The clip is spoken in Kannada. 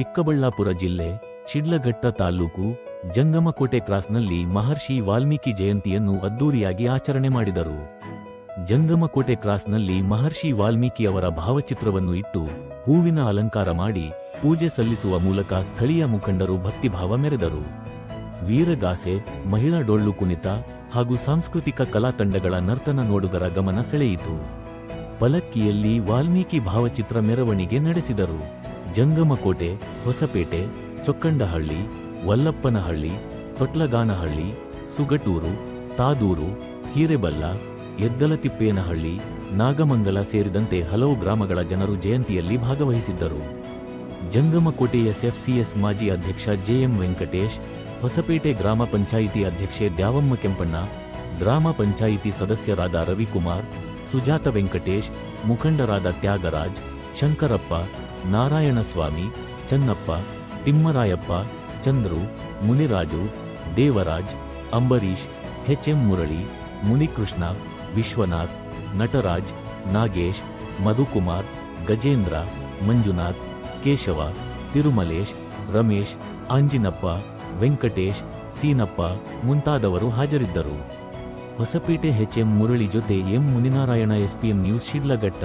ಚಿಕ್ಕಬಳ್ಳಾಪುರ ಜಿಲ್ಲೆ ಶಿಡ್ಲಘಟ್ಟ ತಾಲೂಕು ಜಂಗಮಕೋಟೆ ಕ್ರಾಸ್ನಲ್ಲಿ ಮಹರ್ಷಿ ವಾಲ್ಮೀಕಿ ಜಯಂತಿಯನ್ನು ಅದ್ದೂರಿಯಾಗಿ ಆಚರಣೆ ಮಾಡಿದರು. ಜಂಗಮಕೋಟೆ ಕ್ರಾಸ್ನಲ್ಲಿ ಮಹರ್ಷಿ ವಾಲ್ಮೀಕಿಯವರ ಭಾವಚಿತ್ರವನ್ನು ಇಟ್ಟು ಹೂವಿನ ಅಲಂಕಾರ ಮಾಡಿ ಪೂಜೆ ಸಲ್ಲಿಸುವ ಮೂಲಕ ಸ್ಥಳೀಯ ಮುಖಂಡರು ಭಕ್ತಿಭಾವ ಮೆರೆದರು. ವೀರಗಾಸೆ, ಮಹಿಳಾ ಡೊಳ್ಳು ಕುಣಿತ ಹಾಗೂ ಸಾಂಸ್ಕೃತಿಕ ಕಲಾ ತಂಡಗಳ ನರ್ತನ ನೋಡುಗರ ಗಮನ ಸೆಳೆಯಿತು. ಪಲ್ಲಕ್ಕಿಯಲ್ಲಿ ವಾಲ್ಮೀಕಿ ಭಾವಚಿತ್ರ ಮೆರವಣಿಗೆ ನಡೆಸಿದರು. ಜಂಗಮಕೋಟೆ, ಹೊಸಪೇಟೆ, ಚೊಕ್ಕಂಡಹಳ್ಳಿ, ವಲ್ಲಪ್ಪನಹಳ್ಳಿ, ತೊಟ್ಲಗಾನಹಳ್ಳಿ, ಸುಗಟೂರು, ತಾದೂರು, ಹಿರೇಬಲ್ಲ, ಎದ್ದಲತಿಪ್ಪೇನಹಳ್ಳಿ, ನಾಗಮಂಗಲ ಸೇರಿದಂತೆ ಹಲವು ಗ್ರಾಮಗಳ ಜನರು ಜಯಂತಿಯಲ್ಲಿ ಭಾಗವಹಿಸಿದ್ದರು. ಜಂಗಮಕೋಟೆ ಎಸ್ಎಫ್ಸಿಎಸ್ ಮಾಜಿ ಅಧ್ಯಕ್ಷ ಜೆಎಂ ವೆಂಕಟೇಶ್, ಹೊಸಪೇಟೆ ಗ್ರಾಮ ಪಂಚಾಯಿತಿ ಅಧ್ಯಕ್ಷೆ ದ್ಯಾವಮ್ಮ ಕೆಂಪಣ್ಣ, ಗ್ರಾಮ ಪಂಚಾಯಿತಿ ಸದಸ್ಯರಾದ ರವಿಕುಮಾರ್, ಸುಜಾತ ವೆಂಕಟೇಶ್, ಮುಖಂಡರಾದ ತ್ಯಾಗರಾಜ್, ಶಂಕರಪ್ಪ, ನಾರಾಯಣಸ್ವಾಮಿ, ಚನ್ನಪ್ಪ, ತಿಮ್ಮರಾಯಪ್ಪ, ಚಂದ್ರು, ಮುನಿರಾಜು, ದೇವರಾಜ್, ಅಂಬರೀಶ್, ಎಚ್ಎಂ ಮುರಳಿ, ಮುನಿಕೃಷ್ಣ, ವಿಶ್ವನಾಥ್, ನಟರಾಜ್, ನಾಗೇಶ್, ಮಧುಕುಮಾರ್, ಗಜೇಂದ್ರ, ಮಂಜುನಾಥ್, ಕೇಶವ, ತಿರುಮಲೇಶ್, ರಮೇಶ್, ಆಂಜಿನಪ್ಪ, ವೆಂಕಟೇಶ್, ಸೀನಪ್ಪ ಮುಂತಾದವರು ಹಾಜರಿದ್ದರು. ಹೊಸಪೇಟೆ ಎಚ್ಎಂ ಮುರಳಿ ಜೊತೆ M Muninarayana, SPM news, Sidlaghatta.